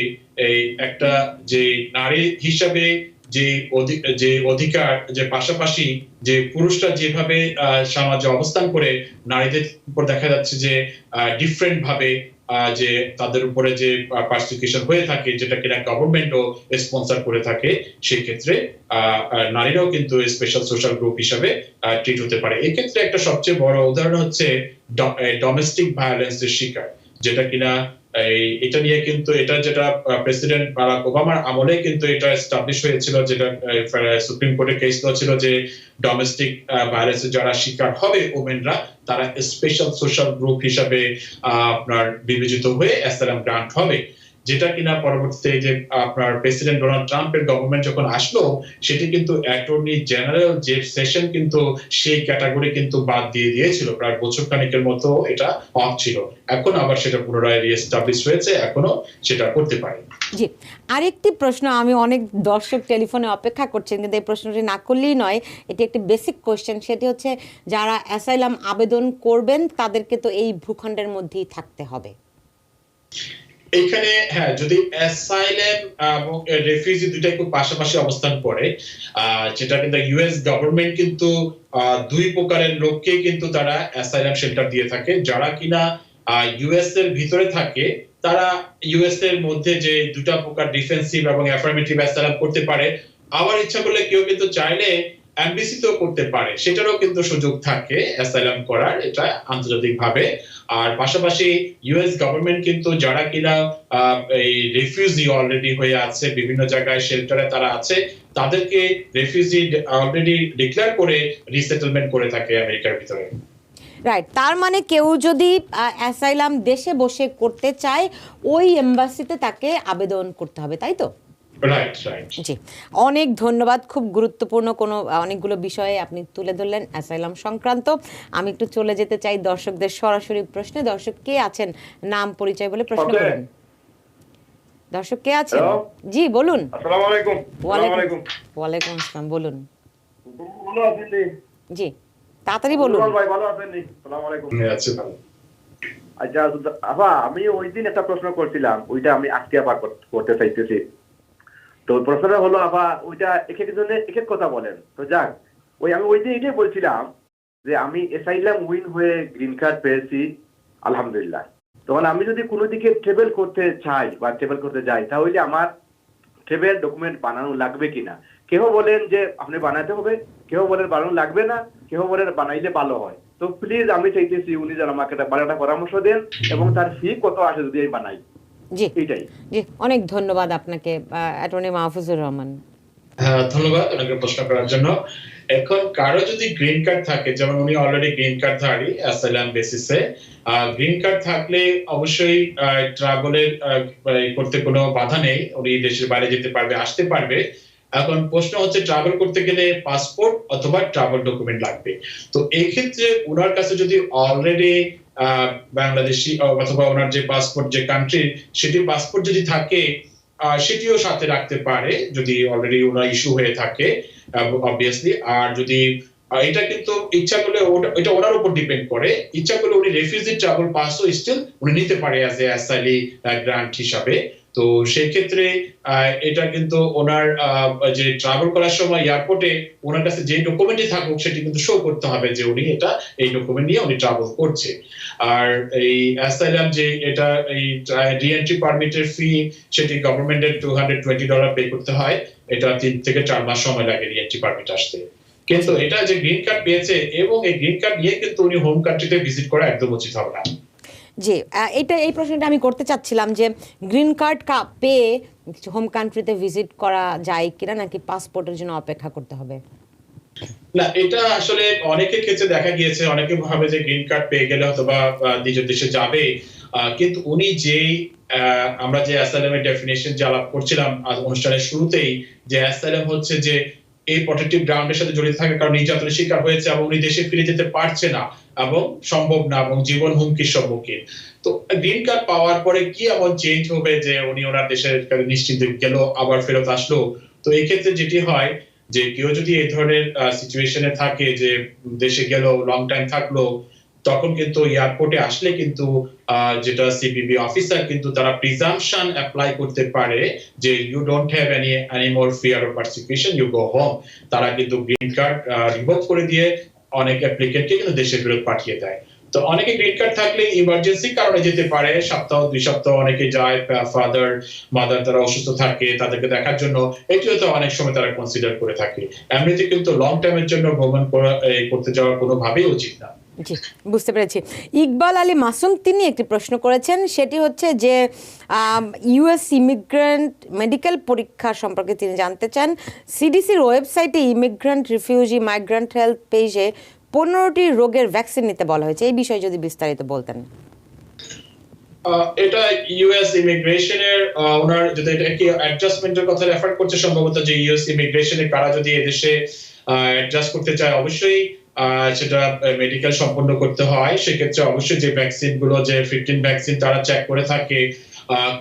এই একটা যে নারী হিসাবে যে অধিকার, যে পাশাপাশি যে পুরুষরা যেভাবে সমাজে অবস্থান করে, নারীদের উপর দেখা যাচ্ছে যে ডিফারেন্ট ভাবে যে তাদের উপরে যে পারসিকিউশন হয়ে থাকে, যেটা কিনা গভর্নমেন্টও স্পন্সর করে থাকে, সেই ক্ষেত্রে নারীরাও কিন্তু স্পেশাল সোশ্যাল গ্রুপ হিসাবে ট্রিট হতে পারে। এই ক্ষেত্রে একটা সবচেয়ে বড় উদাহরণ হচ্ছে ডোমেস্টিক ভায়োলেন্সের শিকার, যেটা কিনা এটা নিয়ে কিন্তু এটা যেটা প্রেসিডেন্ট বারাক ওবামার আমলে কিন্তু এটা এস্টাবলিশ হয়েছিল, যেটা সুপ্রিম কোর্টে কেস ছিল যে ডোমেস্টিক ভায়োলেন্সের যারা শিকার হবে ওমেনরা, তারা স্পেশাল সোশ্যাল গ্রুপ হিসাবে আপনার বিবেচিত হয়ে অ্যাসাইলাম গ্রান্ট হবে, যেটা কিনা পরবর্তীতে যে আপনার প্রেসিডেন্ট ডোনাল্ড ট্রাম্পের গভর্নমেন্ট যখন আসলো, সেটি কিন্তু অ্যাটর্নি জেনারেল জেফ সেশন কিন্তু সেই ক্যাটাগরি কিন্তু বাদ দিয়ে দিয়েছিল, প্রায় বছর খানিকের মতো এটা অফ ছিল। এখন আবার সেটা পুনরায় রিএস্টাবলিশ হয়েছে, এখনো সেটা করতে পারে। জি, আরেকটি প্রশ্ন, আমি অনেক দর্শক টেলিফোনে অপেক্ষা করছেন, কিন্তু এই প্রশ্নটি না করলেই নয়, এটি একটি বেসিক কোয়েশ্চেন, সেটি হচ্ছে যারা অ্যাসাইলাম আবেদন করবেন তাদেরকে তো এই ভূখণ্ডের মধ্যেই থাকতে হবে। এখানে হ্যাঁ, যদি অ্যাসাইলাম এবং রেফিউজি দুইটাই খুব পাশাপাশি অবস্থান করে, যেটা কিন্তু ইউএস গভর্নমেন্ট কিন্তু দুই প্রকারের লোককে কিন্তু তারা অ্যাসাইলাম শেল্টার দিয়ে থাকে। যারা কিনা ইউএস এর ভিতরে থাকে, তারা ইউএস এর মধ্যে যে দুটা প্রকার ডিফেন্সিভ এবং অ্যাফার্মেটিভ অ্যাসাইলাম করতে পারে, আবার ইচ্ছা করলে কেউ কিন্তু চাইলে এমবিসিতেও করতে পারে, সেটারও কিন্তু সুযোগ থাকে অ্যাসাইলাম করার, এটা আন্তর্জাতিকভাবে। আর পাশাপাশি ইউএস গভর্নমেন্ট কিন্তু যারা কিনা এই রিফিউজি অলরেডি হয়ে আছে, বিভিন্ন জায়গায় শেল্টারে তারা আছে, তাদেরকে রিফিউজি অলরেডি ডিক্লেয়ার করে রিসেটেলমেন্ট করে থাকে আমেরিকার ভিতরে। রাইট, তার মানে কেউ যদি অ্যাসাইলাম দেশে বসে করতে চায়, ওই এমবাসিতে তাকে আবেদন করতে হবে, তাই তো? রাইট। জি, অনেক ধন্যবাদ। খুব গুরুত্বপূর্ণ অনেকগুলো বিষয়ে আপনি তুলে ধরলেন অ্যাসাইলাম সংক্রান্ত। আমি একটু চলে যেতে চাই দর্শকদের সরাসরি প্রশ্নে। দর্শক কে আছেন, নাম পরিচয় বলে প্রশ্ন করুন। দর্শক কে আছেন? জি বলুন। আসসালামু আলাইকুম। ওয়ালাইকুম আসসালাম, বলুন। জি তাড়াতাড়ি বলুন। ভাই ভালো আছেন? আসসালামু আলাইকুম। আচ্ছা ভালো। আচ্ছা আপা, আমি ওই দিন একটা প্রশ্ন করছিলাম, ওইটা আমি আজকে আবার করতে চাইতেছি। তো প্রশ্নটা হলো আপা, ওইটা এক একজনের এক এক কথা বলেন, তো যাক, আমি ওই দিন এটাই বলছিলাম যে আমি অ্যাসাইলাম উইন হয়ে গ্রিন কার্ড পেয়েছি, আলহামদুলিল্লাহ। তখন আমি যদি কোনো দিকে ট্রাভেল করতে চাই বা ট্রাভেল করতে যাই, তাহলে আমার ট্রাভেল ডকুমেন্ট বানানো লাগবে কিনা? কেউ বলেন যে আপনি বানাতে হবে, কেউ বলেন বানানো লাগবে না, কেউ বলেন বানাইলে ভালো হয়। তো প্লিজ আমি চাইতেছি উনি যেন আমাকে একটা পরামর্শ দেন, এবং তার ফি কত আসে যদি আমি বানাই। জি এটাই। জি, অনেক ধন্যবাদ আপনাকে অ্যাটর্নি মাহফুজুর রহমান। হ্যাঁ, ধন্যবাদ আপনাকে প্রশ্ন করার জন্য। এখন কারো যদি গ্রিন কার্ড থাকে, যেমন উনি অলরেডি গ্রিন কার্ড ধারী অ্যাসাইলাম বেসিসে, গ্রিন কার্ড থাকলে অবশ্যই ট্রাভেলের করতে কোনো বাধা নেই, উনি দেশের বাইরে যেতে পারবে, আসতে পারবে। এখন প্রশ্ন হচ্ছে ট্রাভেল করতে গেলে পাসপোর্ট অথবা ট্রাভেল ডকুমেন্ট লাগবে। তো এই ক্ষেত্রে ওনার কাছে যদি অলরেডি বাংলাদেশি অথবা ওনার যে পাসপোর্ট যে কান্ট্রি সেটি পাসপোর্ট যদি থাকে সেটিও সাথে রাখতে পারে যদি অলরেডি ওনার ইস্যু হয়ে থাকে অবভিয়াসলি। আর যদি এটা কিন্তু ইচ্ছা করলে এটা ওনার উপর ডিপেন্ড করে, ইচ্ছা করলে উনি রেফিউজি ট্রাভেল পাসও স্টিল উনি নিতে পারে অ্যাজ এ অ্যাসাইলি গ্রান্ট হিসাবে। তো সেই ক্ষেত্রে এটা কিন্তু ওনার যে ট্রাভেল করার সময় এয়ারপোর্টে ওনার কাছে যে ডকুমেন্টই থাকুক সেটি কিন্তু শো করতে হবে যে উনি এই ডকুমেন্ট নিয়ে উনি ট্রাভেল করছে। আর এই অ্যাসাইলাম যে এটা এই রিএন্ট্রি পারমিটের ফি সেটি গভর্নমেন্টের $220 পে করতে হয়। এটা 3 থেকে 4 মাস সময় লাগে রিএন্ট্রি পারমিট আসতে। কিন্তু এটা যে গ্রিন কার্ড পেয়েছে এবং এই গ্রিন কার্ড নিয়ে কিন্তু উনি হোম কান্ট্রিতে ভিজিট করা একদম উচিত হবে না। জি, এই প্রশ্নটা আমি করতে চাচ্ছিলাম যে গ্রিন কার্ড পেয়ে হোম কান্ট্রিতে ভিজিট করা যায় কিনা, নাকি পাসপোর্টের জন্য অপেক্ষা করতে হবে? না, এটা আসলে অনেকের ক্ষেত্রে দেখা গিয়েছে অনেকে ভাবে যে গ্রিন কার্ড পেয়ে গেলে অথবা নিজের দেশে যাবে, কিন্তু উনি যেই আমরা যে অ্যাসাইলামের ডেফিনিশন যে আলাপ করছিলাম অনুষ্ঠানের শুরুতেই, যে অ্যাসাইলাম হচ্ছে যে এই প্রটেক্টিভ গ্রাউন্ডের সাথে জড়িত থাকে কারণ নির্যাতনের শিকার হয়েছে এবং উনি দেশে ফিরে যেতে পারছে না এবং সম্ভব না এবং জীবন হুমকির সম্মুখীন। তো গ্রিন কার্ড পাওয়ার পরে কি এমন চেঞ্জ হবে যে উনি ওনার দেশের নিশ্চিন্তে গেল আবার ফেরত আসলো? তো এই ক্ষেত্রে যেটি হয় যে কেউ যদি এই ধরনের সিচুয়েশনে থাকে যে দেশে গেল লং টাইম থাকলো, তখন কিন্তু এয়ারপোর্টে আসলে কিন্তু যেটা সিপিবি অফিসার কিন্তু তারা প্রিজাম্পশন অ্যাপ্লাই করতে পারে যে you don't have any more fear of persecution, you go home. তারা কিন্তু গ্রিন কার্ড রিভোক করে দিয়ে অনেক অ্যাপ্লিকেন্টকে কিন্তু দেশে ফেরত পাঠিয়ে দেয়। তো অনেকে গ্রিন কার্ড থাকলে ইমার্জেন্সি কারণে যেতে পারে, সপ্তাহ 2 সপ্তাহ অনেকে যায়, ফাদার মাদার তারা অসুস্থ থাকে তাদেরকে দেখার জন্য, এটিও তো অনেক সময় তারা কনসিডার করে থাকে। এমনিতে কিন্তু লং টাইমের জন্য ভ্রমণ করতে যাওয়া কোনোভাবেই উচিত না। জি, বুঝতে পেরেছি। ইকবাল আলী মাসুম তিনি একটি প্রশ্ন করেছেন, সেটি হচ্ছে যে ইউএস ইমিগ্রেন্ট মেডিকেল পরীক্ষা সম্পর্কে তিনি জানতে চান। সিডিসির ওয়েবসাইটে ইমিগ্রেন্ট, রিফিউজি, মাইগ্রেন্ট হেলথ পেজে 15টি রোগের ভ্যাকসিন নিতে বলা হয়েছে, এই বিষয়ে যদি বিস্তারিত বলতেন। এটা ইউএস ইমিগ্রেশনের ওনার যদি এটা কি অ্যাডজাস্টমেন্টের কথা রেফার করছে সম্ভবত, যে ইউএস ইমিগ্রেশনের কারা যদি এদেশে অ্যাডজাস্ট করতে চায় অবশ্যই সেটা মেডিকেল সম্পন্ন করতে হয়। সেক্ষেত্রে অবশ্যই যে ভ্যাকসিন গুলো যে 15 ভ্যাকসিন তারা চেক করে থাকে,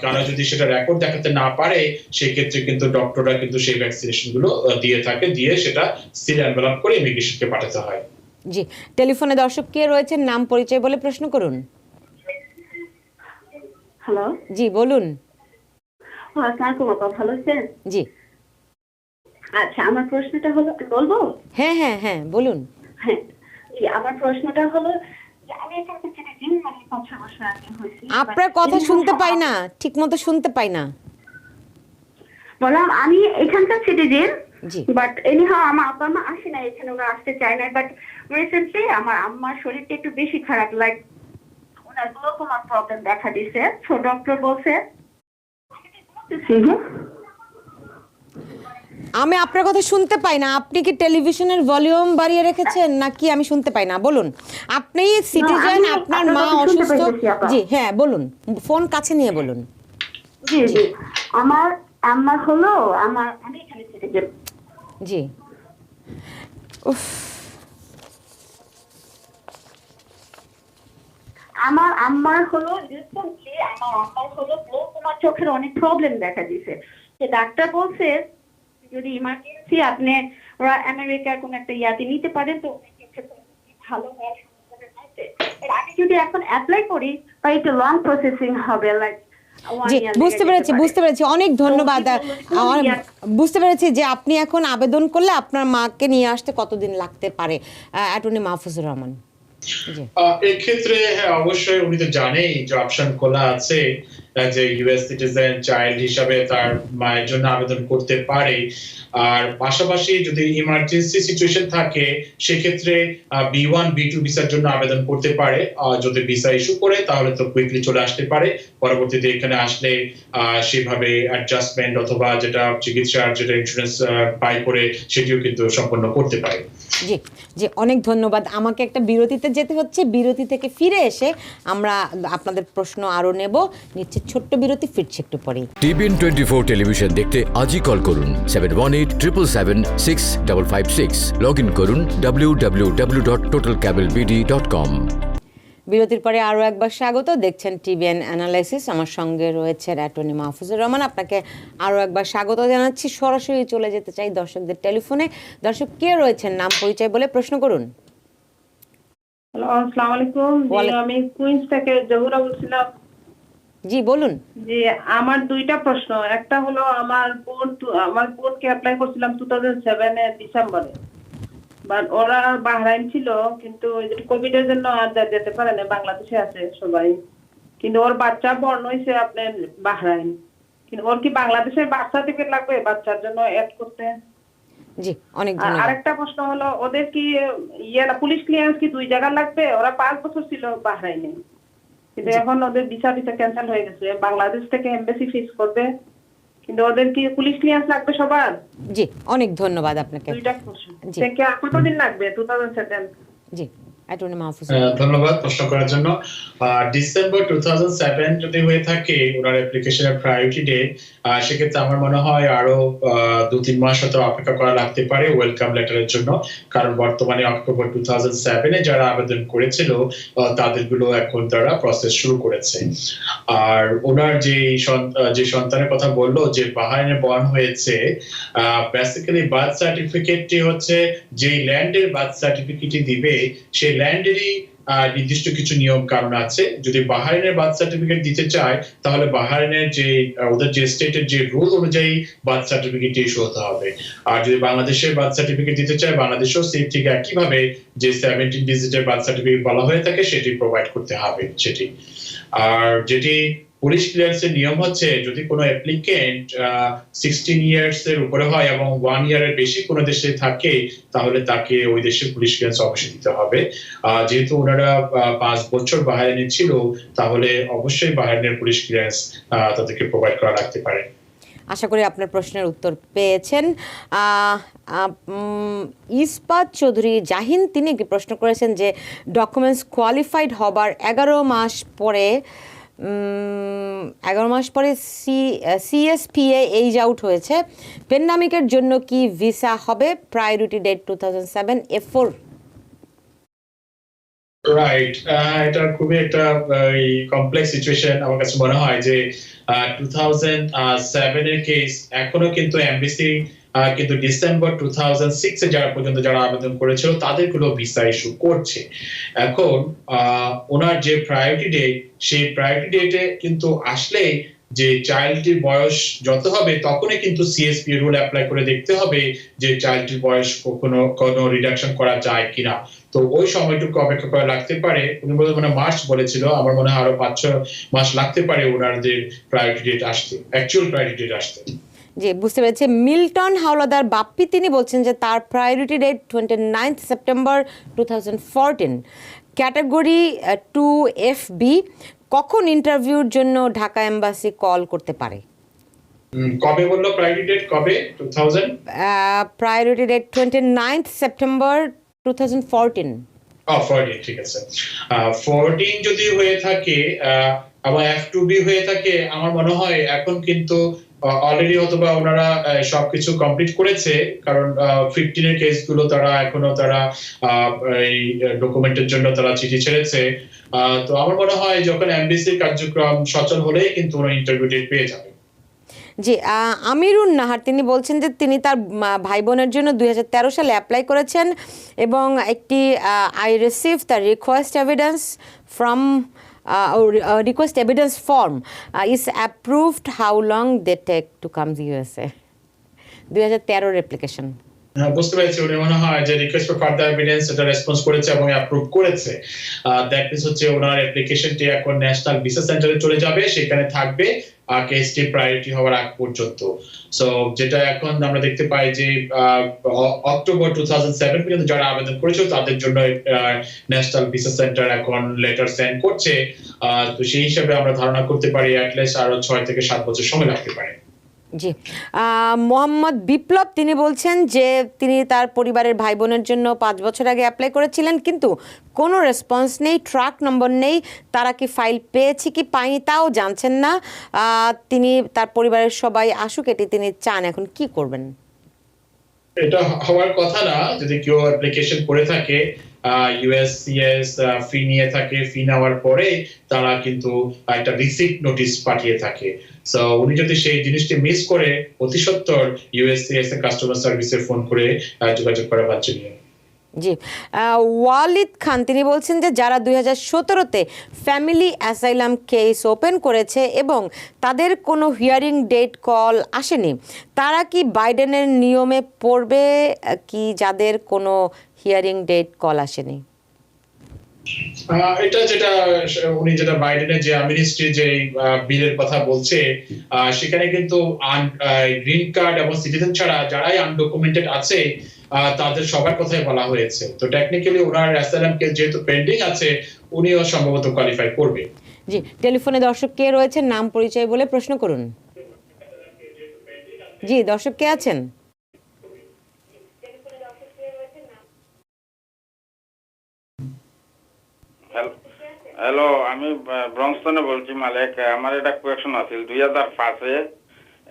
কারা যদি সেটা রেকর্ড দেখাতে না পারে সেক্ষেত্রে কিন্তু ডক্টররা কিন্তু সেই ভ্যাকসিনেশন গুলো দিয়ে থাকে, দিয়ে সেটা সিল এনভেলপ করে ইমিগ্রেশনকে পাঠাতে হয়। জি, টেলিফোনে দর্শক কে রয়েছেন, নাম পরিচয় বলে প্রশ্ন করুন। হ্যালো, জি বলুন। আসসালামু আলাইকুম, ভালো আছেন? জি, আচ্ছা, আমার প্রশ্নটা হলো, বলবো? হ্যাঁ হ্যাঁ হ্যাঁ বলুন। হ্যাঁ, জি, আমার প্রশ্নটা হলো যে আমি এখানে যেটা জিম মানে 5 বছর আগে হয়েছি। আপনার কথা শুনতে পাই না, ঠিক মতো শুনতে পাই না। বললাম আমি এখানকার সিটিজেন, জি, বাট এনিহাও আমার আব্বা মা আসে না এখানে, ওরা আসতে চায় না। বাট রিসেন্টলি আমার আম্মার শরীরটা একটু বেশি খারাপ, লাইক ওনার গ্লোকোমার প্রবলেম দেখা দিছে। সো ডক্টর বলছে আমি আপনার কথা শুনতে পাই না। আপনি কি টেলিভিশনের ভলিউম বাড়িয়ে রেখেছেন নাকি আমি শুনতে পাই না? বলুন। আপনি সিটিজেন, আপনার মা অসুস্থ। জি হ্যাঁ বলুন, ফোন কাছে নিয়ে বলুন। জি জি, আমার আম্মার হলো, আমি এখানে সিটিজেন। জি, উফ, আমার আম্মার হলো রিসেন্টলি গ্লোকোমার চোখের অনেক প্রবলেম দেখা দিয়েছে। যে ডাক্তার বলছে যদি ইমার্জেন্সি আপনি ওরা আমেরিকার কোন একটা ইয়াতে নিতে পারেন তো ভালো হয়। আমি যদি এখন অ্যাপ্লাই করি বা একটু লং প্রসেসিং হবে, লাইক জি বুঝতে পেরেছি। অনেক ধন্যবাদ। বুঝতে পেরেছি যে আপনি এখন আবেদন করলে আপনার মাকে নিয়ে আসতে কতদিন লাগতে পারে। অ্যাটর্নি মাহফুজুর রহমান। এই ক্ষেত্রে হ্যাঁ অবশ্যই উনি তো জানেই যে অপশন খোলা আছে, যে ইউএস সিটিজেন চাইল্ড হিসাবে তার মায়ের জন্য আবেদন করতে পারে। আর পাশাপাশি যদি ইমার্জেন্সি সিচুয়েশন থাকে সেক্ষেত্রে B1 B2 ভিসার জন্য আবেদন করতে পারে। যদি ভিসা ইস্যু করে তাহলে তো কুইকলি চলে আসতে পারে, পরবর্তীতে এখানে আসলে সেভাবে অ্যাডজাস্টমেন্ট অথবা যেটা চিকিৎসার যেটা ইন্স্যুরেন্স পাই করে সেটিও কিন্তু সম্পন্ন করতে পারে। জি জি, অনেক ধন্যবাদ। আমাকে একটা বিরতিতে যেতে হচ্ছে, বিরতি থেকে ফিরে এসে আমরা আপনাদের প্রশ্ন আরও নেব। নিশ্চিত ছোট্ট বিরতি, ফিরছে একটু পরেই। টিভিএন 24 টেলিভিশন দেখতে আজই কল করুন 7187776556। লগ ইন করুন www.totalcablebd.com। বিরতির পরে আরও একবার স্বাগত। দেখছেন টিভিএন অ্যানালাইসিস। আমার সঙ্গে রয়েছে অ্যাটর্নি মাহফুজুর রহমান। আপনাকে আরও একবার স্বাগত জানাচ্ছি। সরাসরি চলে যেতে চাই দর্শকদের টেলিফোনে। দর্শক কে রয়েছেন, নাম পরিচয় বলে প্রশ্ন করুন। হ্যালো, আসসালামু আলাইকুম। আমি কুইন্স থেকে জহুরা বলছিলাম। জি বলুন। যে আমার দুইটা প্রশ্ন। একটা হলো আমার বোনকে অ্যাপ্লাই করছিলাম 2007 ডিসেম্বরে, বাট ওরা বাহরাইন ছিল, কিন্তু কোভিড এর জন্য আর যেতে পারে না, বাংলাদেশে আছে সবাই। কিন্তু ওর বাচ্চা বর্ণ হয়েছে আপনার বাহরাইন। কিন্তু ওর কি বাংলাদেশের বার্থ সার্টিফিকেট লাগবে বাচ্চার জন্য অ্যাড করতে? জি, অনেক আর ধন্যবাদ। আরেকটা প্রশ্ন হলো, ওদের কি পুলিশ ক্লিয়ারেন্স কি 2 জায়গা লাগবে? ওরা 5 বছর ছিল বাহরাইনে, কিন্তু এখন ওদের ভিসা ক্যান্সেল হয়ে গেছে। বাংলাদেশ থেকে এমবাসি ফিক্স করবে, কিন্তু ওদের কি পুলিশ ক্লিয়ারেন্স লাগবে সবার? জি, অনেক ধন্যবাদ আপনাকে। দুইটা প্রশ্ন। জি। কতদিন লাগবে 2007? জি, অ্যাটর্নি মাহফুজ। ধন্যবাদ প্রশ্ন করার জন্য। ডিসেম্বর 2007 যদি হয়ে থাকে ওনার অ্যাপ্লিকেশনের প্রায়োরিটি ডেট, সেক্ষেত্রে আমার মনে হয় আরো 2-3 মাস হয়তো অপেক্ষা করা লাগতে পারে ওয়েলকাম লেটারের জন্য, কারণ বর্তমানে অক্টোবর 2007 যারা আবেদন করেছিল তাদেরগুলো এখন তারা প্রসেস শুরু করেছে। আর ওনার যে সন্তানের কথা বললো যে বাহরাইনে বর্ন হয়েছে, বেসিক্যালি বার্থ সার্টিফিকেটটি হচ্ছে যে ল্যান্ডের বার্থ সার্টিফিকেটই দিবে সেই ল্যান্ডেরই নির্দিষ্ট কিছু নিয়ম কারণ আছে। যদি বাহরাইনের বার্থ সার্টিফিকেট দিতে চায় তাহলে বাহরাইনের যে ওদের যে স্টেটের যে রুল অনুযায়ী বার্থ সার্টিফিকেট ইস্যু হতে হবে। আর যদি বাংলাদেশের বার্থ সার্টিফিকেট দিতে চায়, বাংলাদেশেও সেই ঠিক একইভাবে যে 17 ডিজিটের বার্থ সার্টিফিকেট বলা হয়ে থাকে সেটি প্রোভাইড করতে হবে সেটি। আর যেটি পুলিশ ক্লিয়ারেন্সের নিয়ম হচ্ছে, যদি কোনো অ্যাপ্লিকেন্ট 16 ইয়ার্স এর উপরে হয় এবং 1 ইয়ারের বেশি কোনো দেশে থাকে তাহলে তাকে ওই দেশের পুলিশ ক্লিয়ারেন্স অবশ্যই দিতে হবে। যেহেতু ওনারা 5 বছর বাহরাইনে ছিল তাহলে অবশ্যই বাহরাইনের পুলিশ ক্লিয়ারেন্স তাদেরকে প্রোভাইড করা লাগতে পারে। আশা করি আপনার প্রশ্নের উত্তর পেয়েছেন। ইস্পাত চৌধুরী জাহিন তিনি একটি প্রশ্ন করেছেন যে ডকুমেন্টস কোয়ালিফাইড হবার 11 মাস পরে CSPA এইজ আউট হয়েছে, পেন্ডামিকের জন্য কি ভিসা হবে? Priority date 2007 F4। রাইট, এটা খুবই একটা কমপ্লেক্স সিচুয়েশন আমার কাছে মনে হয় যে 2007 এর কেস এখনো কিন্তু এমবিসি কিন্তু ডিসেম্বর 2006 এ যারা আবেদন করেছিল তাদেরগুলো ভিসা ইস্যু করছে। এখন ওনার যে প্রায়োরিটি ডেট, সেই প্রায়োরিটি ডেটে কিন্তু আসলে যে চাইল্ডটির বয়স যত হবে তখনই কিন্তু সিএসপি রুল অ্যাপ্লাই করে দেখতে হবে যে চাইল্ডটির বয়স কোনো রিডাকশন করা যায় কিনা। তো ওই সময়টুকু অপেক্ষা করা লাগতে পারে। উনি মানে মার্চ বলেছিল, আমার মনে হয় আরো 5-6 মাস লাগতে পারে ওনাদের প্রায়োরিটি ডেট আসতে, অ্যাকচুয়াল প্রায়োরিটি ডেট আসতে। জি, বুঝতে পেরেছি। মিল্টন হাওলাদার বাপ্পি তিনি বলছেন যে তার priority date 29 September 2014, category 2FB। কখন ইন্টারভিউর জন্য ঢাকা এম্বাসি কল করতে পারে? কবে বললো প্রায়োরিটি ডেট? কবে? 2000 প্রায়োরিটি ডেট 29 সেপ্টেম্বর 2014। 14, ঠিক আছে। 14 যদি হয়ে থাকে আবার F2B হয়ে থাকে, আমার মনে হয় এখন কিন্তু অলরেডি অথবা ওনারা সবকিছু কমপ্লিট করেছে, কারণ 15 এর কেসগুলো তারা এই ডকুমেন্টের জন্য তারা চিঠি ছেড়েছে। তো আমার মনে হয় যখন এমবিসির কার্যক্রম সচল হলেই কিন্তু ওরা ইন্টারভিউ ডেট পেয়ে যাবে। জি, আমিরুন নাহার তিনি বলছেন যে তিনি তার ভাই বোনের জন্য 2013 সালে অ্যাপ্লাই করেছেন এবং একটি I receive the request evidence from request evidence form is approved. How long they take to come to USA? 2013 application. বুঝতে পেরেছি, উনি মনে হয় যে রিকোয়েস্ট ফর ফার্দার এভিডেন্স এটা রেসপন্স করেছে এবং অ্যাপ্রুভ করেছে। দ্যাট মিন্স হচ্ছে ওনার অ্যাপ্লিকেশনটি এখন ন্যাশনাল ভিসা সেন্টারে চলে যাবে, সেখানে থাকবে কেসটি প্রায়োরিটি হওয়ার আগ পর্যন্ত। সো যেটা এখন আমরা দেখতে পাই যে অক্টোবর 2007 পর্যন্ত যারা আবেদন করেছিল তাদের জন্য ন্যাশনাল ভিসা সেন্টার এখন লেটার সেন্ড করছে। তো সেই হিসাবে আমরা ধারণা করতে পারি অ্যাটলিস্ট আরো 6 থেকে 7 বছর সময় লাগতে পারে। জি মোহাম্মদ বিপ্লব তিনি বলছেন যে তিনি তার পরিবারের ভাই বোনের জন্য 5 বছর আগে অ্যাপ্লাই করেছিলেন, কিন্তু কোনো রেসপন্স নেই, ট্রাক নম্বর নেই, তারা কি ফাইল পেয়েছে কি পায়নি তাও জানছেন না। তিনি তার পরিবারের সবাই আসুক এটি তিনি চান, এখন কি করবেন? এটা হওয়ার কথা না। যদি কেউ অ্যাপ্লিকেশন করে থাকে, ইউএসসিএস ফি নিয়ে থাকে, ফি নেওয়ার পরে তারা কিন্তু একটা রিসিপ্ট নোটিশ পাঠিয়ে থাকে। সো উনি যদি সেই জিনিসটি মিস করে অতি সত্বর ইউএসসিএস এর কাস্টমার সার্ভিসে ফোন করে যোগাযোগ করা বাচ্চা নিয়ে। জি ওয়ালিদ খান তিনি বলছেন যে যারা 2017-তে ফ্যামিলি অ্যাসাইলাম কেস ওপেন করেছে এবং তাদের কোনো হিয়ারিং ডেট কল আসেনি, তারা কি বাইডেনের নিয়মে পড়বে কি যাদের কোনো হিয়ারিং ডেট কল আসেনি? এটা যেটা উনি যেটা বাইডেনের যে অ্যামনেস্টি যে বিলের কথা বলছে, সেখানে কিন্তু গ্রিন কার্ড এবং সিটিজেন ছাড়া যারাই আনডকুমেন্টেড আছে তাদের সবার কথাই বলা হয়েছে। তো টেকনিক্যালি ওনার অ্যাসাইলাম কেস যেহেতু পেন্ডিং আছে, উনিও সম্ভবত কোয়ালিফাই করবে। জি টেলিফোনে দর্শক কে রয়েছেন, নাম পরিচয় বলে প্রশ্ন করুন। জি দর্শক কে আছেন? হ্যালো, আমি ব্রংস্টনে বলছি মালিক। আমার একটা কোয়েকশন আছিল। 2005-এ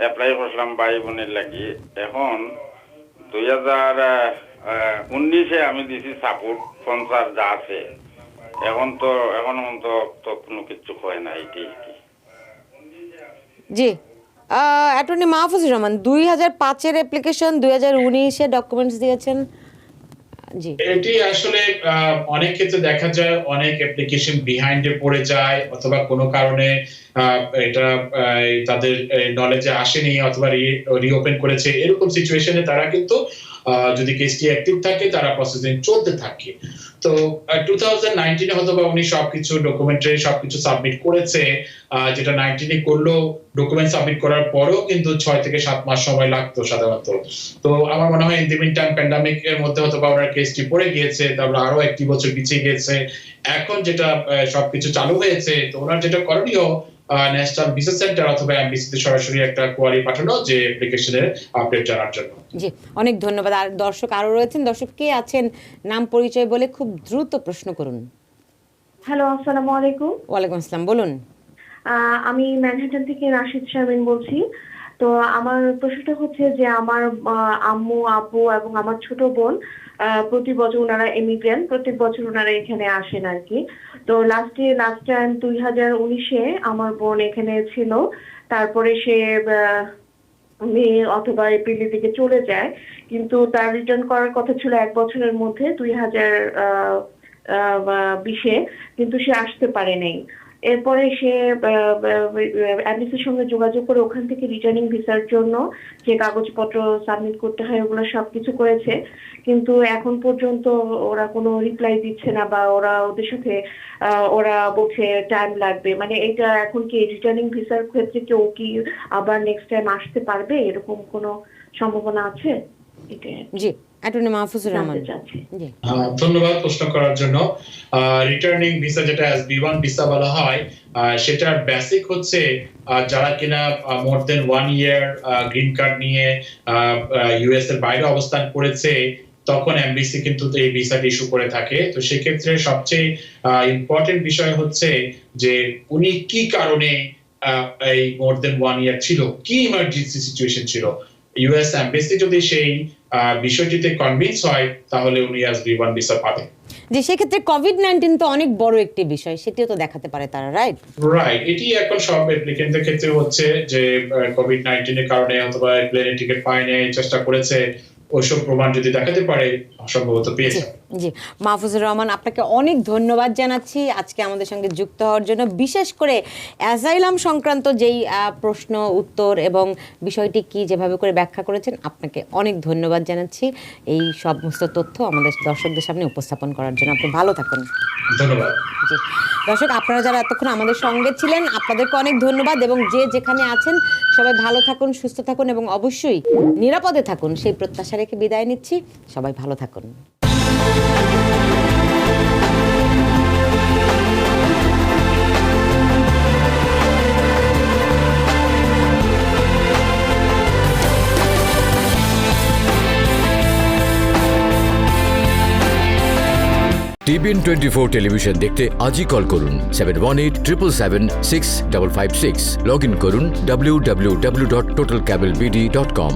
অ্যাপ্লাই করছিলাম ভাই বোনের লাগি। এখন 2019-এ আমি দিছি সাপোর্ট স্পন্সর যা আছে। এখন তো কোনো কিছু হয় না। জি অ্যাটর্নি মাহফুজুর রহমান 2005-এর অ্যাপ্লিকেশন 2019-এ ডকুমেন্টস দিয়েছেন। জি এটি আসলে অনেক ক্ষেত্রে দেখা যায় অনেক অ্যাপ্লিকেশন বিহাইন্ডে পড়ে যায়, অথবা কোনো কারণে এটা তাদের নলেজে আসেনি অথবা রিওপেন করেছে। এরকম সিচুয়েশনে তারা কিন্তু যদি কেসটি অ্যাক্টিভ থাকে তারা প্রসেসিং চলতে থাকে। তো 2019-এ হয়তো বা উনি সবকিছু ডকুমেন্টারি সবকিছু সাবমিট করেছে, যেটা 19-এ করলো। ডকুমেন্ট সাবমিট করার পরেও কিন্তু 6 থেকে 7 মাস সময় লাগতো সাধারণত। তো আমার মনে হয় in the meantime pandemic এর মধ্যে হয়তো বা ওনার কেসটি পড়ে গিয়েছে, তারপর আরো 1 বছর পিছিয়ে গিয়েছে। এখন যেটা সবকিছু চালু হয়েছে, তো ওনার যেটা করণীয় ন্যাশনাল ভিসা সেন্টার অথবা এমবিসিতে সরাসরি একটা কোয়ারি পাঠানো যে অ্যাপ্লিকেশনের আপডেট জানার জন্য। জি অনেক ধন্যবাদ। আর দর্শক আরো রয়েছেন, দর্শক কে আছেন নাম পরিচয় বলে খুব দ্রুত প্রশ্ন করুন। হ্যালো, আসসালামু আলাইকুম। ওয়ালাইকুম আসসালাম, বলুন। আমি ম্যানহাটন থেকে রাশিদ শারমিন বলছি। তো আমার প্রশ্নটা হচ্ছে যে আমার আম্মু আব্বু এবং আমার ছোট বোন প্রতি বছর ওনারা এমিগ্রেন্ট, প্রত্যেক বছর ওনারা এখানে আসেন আর কি। তো লাস্ট টাইম 2019-এ আমার বোন এখানে ছিল, তারপরে সে মে অথবা এপ্রিলের দিকে চলে যায়, কিন্তু তার রিটার্ন করার কথা ছিল 1 বছরের মধ্যে 2020-এ, কিন্তু সে আসতে পারে নাই। এরপরে সে অ্যাম্বাসির সঙ্গে যোগাযোগ করে ওখান থেকে রিটার্নিং ভিসার জন্য যে কাগজপত্র সাবমিট করতে হয় ওগুলো সবকিছু করেছে, কিন্তু এখন পর্যন্ত ওরা কোনো রিপ্লাই দিচ্ছে না, বা ওদের সাথে ওরা বলছে টাইম লাগবে। মানে এটা এখন কি রিটার্নিং ভিসার ক্ষেত্রে কেউ কি আবার নেক্সট টাইম আসতে পারবে, এরকম কোনো সম্ভাবনা আছে? জি অ্যাটর্নি মাহফুজুর রহমান। জি ধন্যবাদ প্রশ্ন করার জন্য। রিটার্নিং ভিসা যেটা SB1 ভিসা বলা হয়, সেটার বেসিক হচ্ছে যারা কিনা মোর দেন 1 ইয়ার গ্রিন কার্ড নিয়ে ইউএস এর বাইরে অবস্থান করেছে, তখন এমবিসি কিন্তু এই ভিসাটি ইস্যু করে থাকে। তো সেক্ষেত্রে সবচেয়ে ইম্পর্টেন্ট বিষয় হচ্ছে যে উনি কি কারণে এই মোর দেন 1 ইয়ার ছিল, কি ইমার্জেন্সি সিচুয়েশন ছিল। ইউএস এমবাসি যদি সেই বিষয়টিতে কনভিন্স হয়, তাহলে উনি SB1 ভিসা পাবেন। যে সেক্ষেত্রে কোভিড-19 তো অনেক বড় একটি বিষয়, সেটিও তো দেখাতে পারে তারা, রাইট? এটি এখন সব অ্যাপ্লিকেন্টদের ক্ষেত্রে হচ্ছে যে কোভিড-19 এর কারণে অথবা প্লেনের টিকিট পায়নি, চেষ্টা করেছে, ওইসব প্রমাণ যদি দেখাতে পারে সম্ভবত পেয়েছে। জি মাহফুজুর রহমান, আপনাকে অনেক ধন্যবাদ জানাচ্ছি আজকে আমাদের সঙ্গে যুক্ত হওয়ার জন্য। বিশেষ করে অ্যাসাইলাম সংক্রান্ত যেই প্রশ্ন উত্তর এবং বিষয়টি কি যেভাবে করে ব্যাখ্যা করেছেন, আপনাকে অনেক ধন্যবাদ জানাচ্ছি এই সমস্ত তথ্য আমাদের দর্শকদের সামনে উপস্থাপন করার জন্য। আপনি ভালো থাকুন। ধন্যবাদ। জি দর্শক, আপনারা যারা এতক্ষণ আমাদের সঙ্গে ছিলেন আপনাদেরকে অনেক ধন্যবাদ, এবং যে যেখানে আছেন সবাই ভালো থাকুন, সুস্থ থাকুন এবং অবশ্যই নিরাপদে থাকুন সেই প্রত্যাশা রেখে বিদায় নিচ্ছি। সবাই ভালো থাকুন। টিভিএন 24 টেলিভিশন দেখতে আজই কল করুন 7187776556। লগ ইন করুন www.totalcablebd.com।